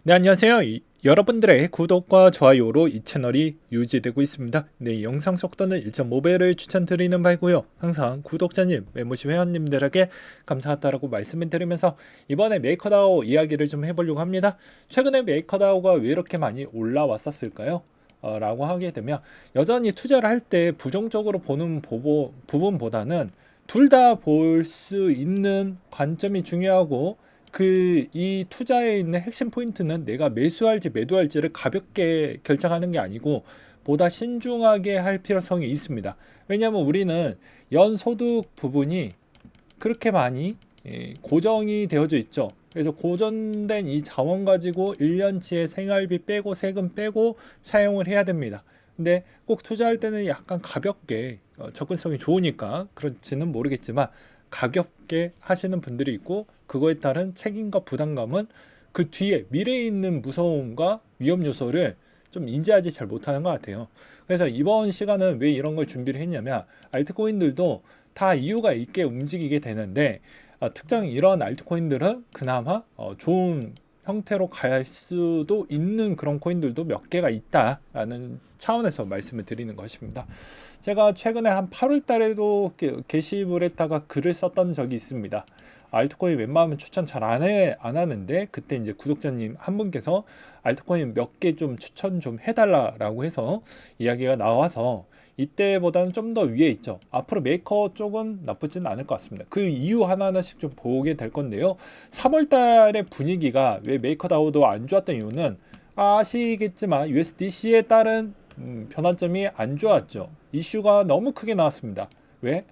네, 안녕하세요. 여러분들의 구독과 좋아요로 이 채널이 유지되고 있습니다. 네, 영상 속도는 1.5배를 추천드리는 바이고요. 항상 구독자님, 멤버십 회원님들에게 감사하다라고 말씀을 드리면서 이번에 메이커다오 이야기를 좀 해보려고 합니다. 최근에 메이커다오가 왜 이렇게 많이 올라왔었을까요? 라고 하게 되면 여전히 투자를 할 때 부정적으로 보는 부분보다는 둘 다 볼 수 있는 관점이 중요하고 이 투자에 있는 핵심 포인트는 내가 매수할지 매도할지를 가볍게 결정하는 게 아니고 보다 신중하게 할 필요성이 있습니다. 왜냐하면 우리는 연소득 부분이 그렇게 많이 고정이 되어져 있죠. 그래서 고정된 이 자원 가지고 1년치의 생활비 빼고 세금 빼고 사용을 해야 됩니다. 근데 꼭 투자할 때는 약간 가볍게 접근성이 좋으니까 그런지는 모르겠지만 가볍게 하시는 분들이 있고 그거에 따른 책임과 부담감은 그 뒤에 미래에 있는 무서움과 위험 요소를 좀 인지하지 잘 못하는 것 같아요. 그래서 이번 시간은 왜 이런 걸 준비를 했냐면 알트코인들도 다 이유가 있게 움직이게 되는데 특정 이런 알트코인들은 그나마 좋은 형태로 갈 수도 있는 그런 코인들도 몇 개가 있다라는 차원에서 말씀을 드리는 것입니다. 제가 최근에 한 8월 달에도 게시물에다가 글을 썼던 적이 있습니다. 알트코인 웬만하면 추천 잘 안 하는데 그때 이제 구독자님 한 분께서 알트코인 몇 개 좀 추천 좀 해달라라고 해서 이야기가 나와서 이때보다는 좀 더 위에 있죠. 앞으로 메이커 쪽은 나쁘지는 않을 것 같습니다. 그 이유 하나하나씩 좀 보게 될 건데요. 3월 달의 분위기가 왜 메이커다오도 안 좋았던 이유는 아시겠지만 USDC에 따른 변환점이 안 좋았죠. 이슈가 너무 크게 나왔습니다. 왜?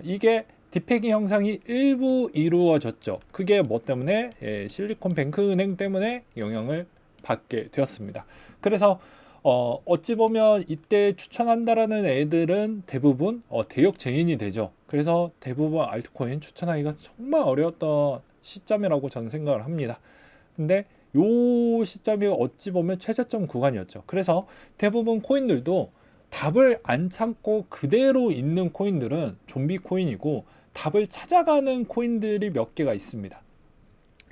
이게 디페기 형상이 일부 이루어졌죠. 그게 뭐 때문에? 실리콘뱅크 은행 때문에 영향을 받게 되었습니다. 그래서 어찌 보면 이때 추천한다라는 애들은 대부분 대역 증인이 되죠. 그래서 대부분 알트코인 추천하기가 정말 어려웠던 시점이라고 저는 생각을 합니다. 근데 요 시점이 어찌 보면 최저점 구간이었죠. 그래서 대부분 코인들도 답을 안 찾고 그대로 있는 코인들은 좀비 코인이고 답을 찾아가는 코인들이 몇 개가 있습니다.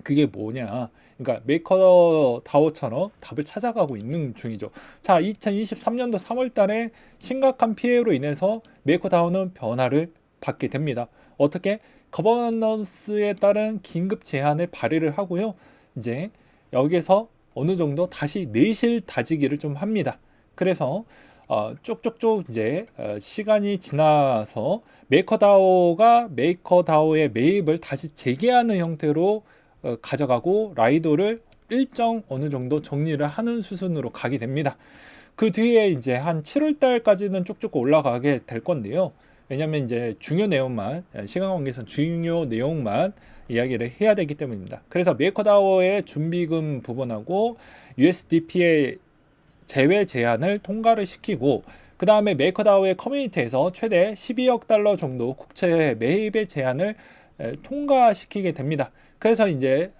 그게 뭐냐? 그러니까 메이커다오처럼 답을 찾아가고 있는 중이죠. 자, 2023년도 3월 달에 심각한 피해로 인해서 메이커다오는 변화를 받게 됩니다. 어떻게? 거버넌스에 따른 긴급 제한을 발의를 하고요. 이제 여기에서 어느 정도 다시 내실 다지기를 좀 합니다. 그래서 쭉쭉쭉 이제 시간이 지나서 메이커다오의 매입을 다시 재개하는 형태로 가져가고 라이도를 일정 어느 정도 정리를 하는 수순으로 가게 됩니다. 그 뒤에 이제 한 7월 달까지는 쭉쭉 올라가게 될 건데요. 왜냐하면 이제 중요 내용만 시간 관계상 중요 내용만 이야기를 해야 되기 때문입니다. 그래서 메이커다오의 준비금 부분하고 USDP의 제외 제한을 통과를 시키고 그 다음에 메이커다오의 커뮤니티에서 최대 12억 달러 정도 국채 매입의 제한을 통과시키게 됩니다. 그래서 이제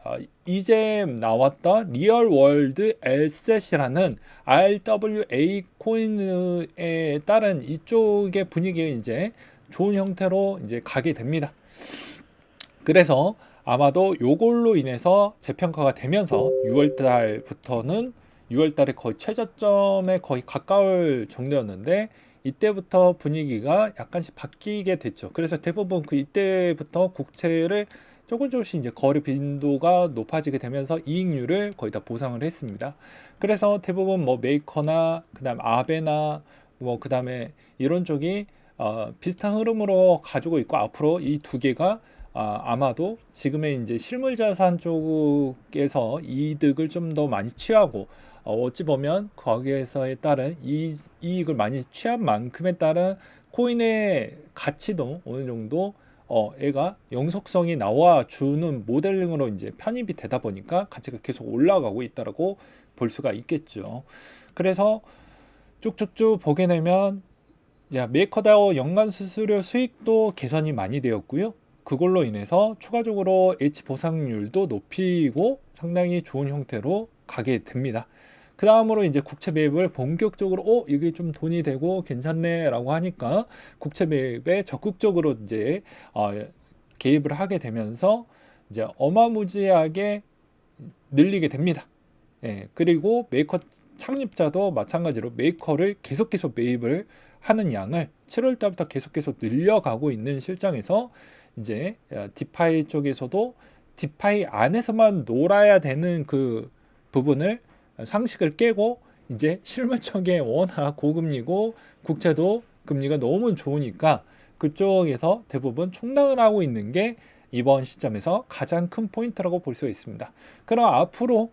나왔던 리얼 월드 에셋이라는 RWA 코인에 따른 이쪽의 분위기에 이제 좋은 형태로 이제 가게 됩니다. 그래서 아마도 요걸로 인해서 재평가가 되면서 6월 달부터는 6월 달에 거의 최저점에 거의 가까울 정도였는데 이때부터 분위기가 약간씩 바뀌게 됐죠. 그래서 대부분 그 이때부터 국채를 조금씩 이제 거래 빈도가 높아지게 되면서 이익률을 거의 다 보상을 했습니다. 그래서 대부분 뭐 메이커나 그다음 아베나 뭐 그다음에 이런 쪽이 비슷한 흐름으로 가지고 있고 앞으로 이 두 개가 아마도 지금의 이제 실물 자산 쪽에서 이득을 좀 더 많이 취하고 어찌 보면 거기에서에 따른 이익을 많이 취한 만큼에 따른 코인의 가치도 어느 정도 애가 영속성이 나와주는 모델링으로 이제 편입이 되다 보니까 가치가 계속 올라가고 있다라고 볼 수가 있겠죠. 그래서 쭉쭉쭉 보게 되면 메이커다오 연간 수수료 수익도 개선이 많이 되었고요. 그걸로 인해서 추가적으로 H 보상률도 높이고 상당히 좋은 형태로 가게 됩니다. 그 다음으로 이제 국채 매입을 본격적으로 이게 좀 돈이 되고 괜찮네라고 하니까 국채 매입에 적극적으로 이제 개입을 하게 되면서 이제 어마무지하게 늘리게 됩니다. 그리고 메이커 창립자도 마찬가지로 메이커를 계속 매입을 하는 양을 7월 달부터 계속 늘려가고 있는 실정에서 이제 디파이 쪽에서도 디파이 안에서만 놀아야 되는 그 부분을 상식을 깨고 이제 실물 쪽에 워낙 고금리고 국채도 금리가 너무 좋으니까 그쪽에서 대부분 충당을 하고 있는 게 이번 시점에서 가장 큰 포인트라고 볼 수 있습니다. 그럼 앞으로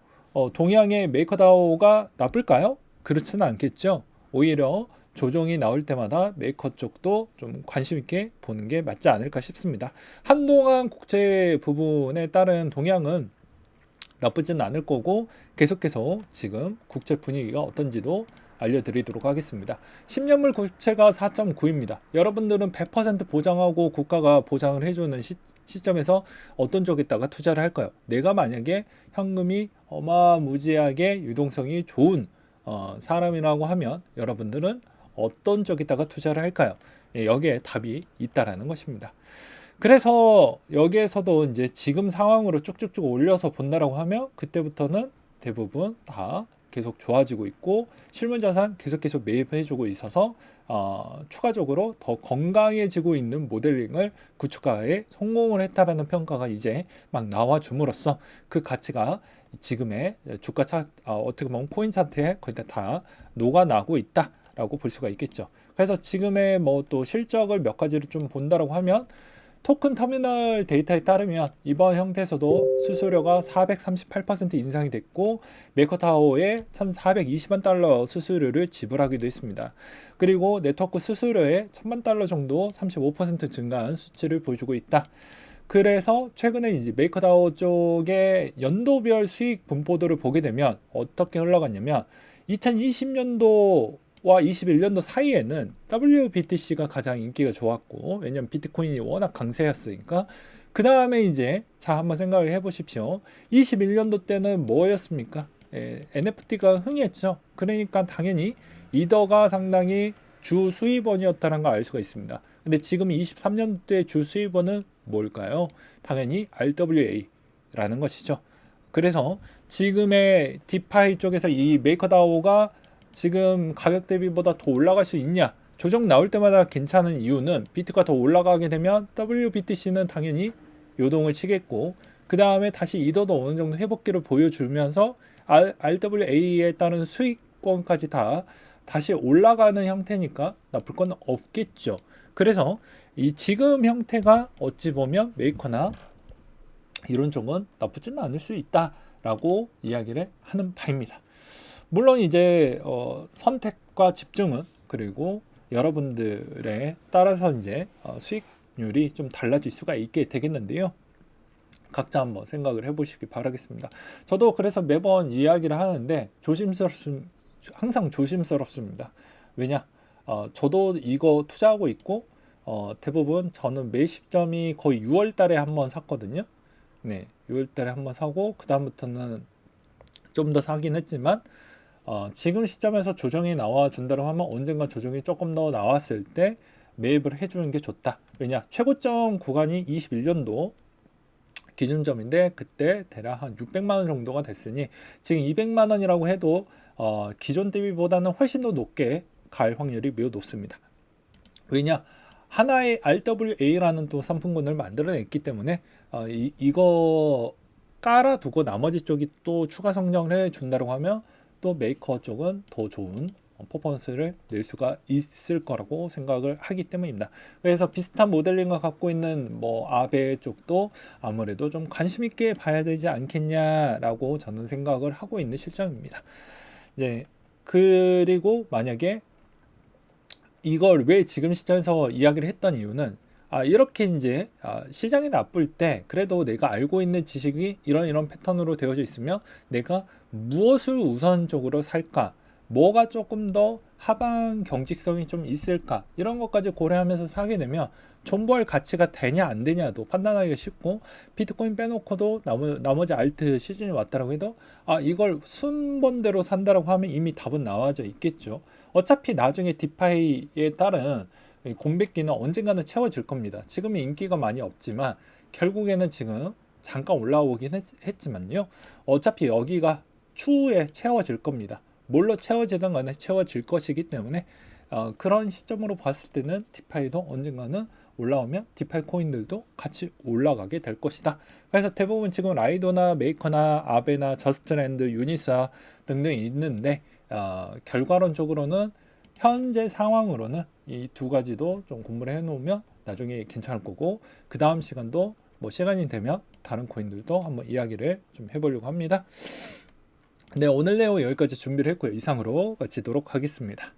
동양의 메이커다오가 나쁠까요? 그렇지는 않겠죠. 오히려 조정이 나올 때마다 메이커 쪽도 좀 관심 있게 보는 게 맞지 않을까 싶습니다. 한동안 국채 부분에 따른 동향은 나쁘지는 않을 거고 계속해서 지금 국채 분위기가 어떤지도 알려드리도록 하겠습니다. 10년물 국채가 4.9입니다. 여러분들은 100% 보장하고 국가가 보장을 해주는 시점에서 어떤 쪽에다가 투자를 할까요? 내가 만약에 현금이 어마무지하게 유동성이 좋은 사람이라고 하면 여러분들은 어떤 쪽에다가 투자를 할까요? 여기에 답이 있다라는 것입니다. 그래서 여기에서도 이제 지금 상황으로 쭉쭉쭉 올려서 본다라고 하면 그때부터는 대부분 다 계속 좋아지고 있고 실물자산 계속 매입해주고 있어서 추가적으로 더 건강해지고 있는 모델링을 구축하에 성공을 했다라는 평가가 이제 막 나와줌으로써 그 가치가 지금의 주가 어떻게 보면 코인 차트에 거의 다 녹아나고 있다라고 볼 수가 있겠죠. 그래서 지금의 뭐 또 실적을 몇 가지를 좀 본다라고 하면 토큰 터미널 데이터에 따르면 이번 형태에서도 수수료가 438% 인상이 됐고 메이커타워에 1,420만 달러 수수료를 지불하기도 했습니다. 그리고 네트워크 수수료에 1,000만 달러 정도 35% 증가한 수치를 보여주고 있다. 그래서 최근에 이제 메이커다오 쪽의 연도별 수익 분포도를 보게 되면 어떻게 흘러갔냐면 2020년도 와 21년도 사이에는 WBTC가 가장 인기가 좋았고 왜냐면 비트코인이 워낙 강세였으니까 그 다음에 이제 자 한번 생각을 해보십시오. 21년도 때는 뭐였습니까? NFT가 흥했죠. 그러니까 당연히 이더가 상당히 주 수입원이었다는 걸 알 수가 있습니다. 근데 지금 23년도 때 주 수입원은 뭘까요? 당연히 RWA라는 것이죠. 그래서 지금의 디파이 쪽에서 이 메이커다오가 지금 가격 대비보다 더 올라갈 수 있냐? 조정 나올 때마다 괜찮은 이유는 비트가 더 올라가게 되면 WBTC는 당연히 요동을 치겠고 그 다음에 다시 이더도 어느 정도 회복기를 보여주면서 RWA에 따른 수익권까지 다시 올라가는 형태니까 나쁠 건 없겠죠. 그래서 이 지금 형태가 어찌 보면 메이커나 이런 쪽은 나쁘지는 않을 수 있다라고 이야기를 하는 바입니다. 물론 이제 선택과 집중은 그리고 여러분들에 따라서 이제 수익률이 좀 달라질 수가 있게 되겠는데요. 각자 한번 생각을 해보시기 바라겠습니다. 저도 그래서 매번 이야기를 하는데 항상 조심스럽습니다. 왜냐? 저도 이거 투자하고 있고 대부분 저는 매입 시점이 거의 6월 달에 한번 샀거든요. 네, 6월 달에 한번 사고 그 다음부터는 좀 더 사긴 했지만 지금 시점에서 조정이 나와준다고 하면 언젠가 조정이 조금 더 나왔을 때 매입을 해주는 게 좋다. 왜냐? 최고점 구간이 21년도 기준점인데 그때 대략 한 600만 원 정도가 됐으니 지금 200만 원이라고 해도 기존 대비보다는 훨씬 더 높게 갈 확률이 매우 높습니다. 왜냐? 하나의 RWA라는 또 상품군을 만들어냈기 때문에 이거 깔아두고 나머지 쪽이 또 추가 성장을 해준다고 하면 또 메이커 쪽은 더 좋은 퍼포먼스를 낼 수가 있을 거라고 생각을 하기 때문입니다. 그래서 비슷한 모델링을 갖고 있는 뭐 아베 쪽도 아무래도 좀 관심 있게 봐야 되지 않겠냐라고 저는 생각을 하고 있는 실정입니다. 네, 그리고 만약에 이걸 왜 지금 시점에서 이야기를 했던 이유는 이렇게 이제 시장이 나쁠 때 그래도 내가 알고 있는 지식이 이런 패턴으로 되어져 있으면 내가 무엇을 우선적으로 살까? 뭐가 조금 더 하방 경직성이 좀 있을까? 이런 것까지 고려하면서 사게 되면 존버할 가치가 되냐 안 되냐도 판단하기가 쉽고 비트코인 빼놓고도 나머지 알트 시즌이 왔다라고 해도 이걸 순번대로 산다라고 하면 이미 답은 나와져 있겠죠. 어차피 나중에 디파이에 따른 공백기는 언젠가는 채워질 겁니다. 지금은 인기가 많이 없지만 결국에는 지금 잠깐 올라오긴 했지만요. 어차피 여기가 추후에 채워질 겁니다. 뭘로 채워지든 간에 채워질 것이기 때문에 그런 시점으로 봤을 때는 디파이도 언젠가는 올라오면 디파이 코인들도 같이 올라가게 될 것이다. 그래서 대부분 지금 라이도나 메이커나 아베나 저스트랜드, 유니스와 등등이 있는데 결과론적으로는 현재 상황으로는 이 두 가지도 좀 공부를 해놓으면 나중에 괜찮을 거고, 그 다음 시간도 뭐 시간이 되면 다른 코인들도 한번 이야기를 좀 해보려고 합니다. 네, 오늘 내용 여기까지 준비를 했고요. 이상으로 마치도록 하겠습니다.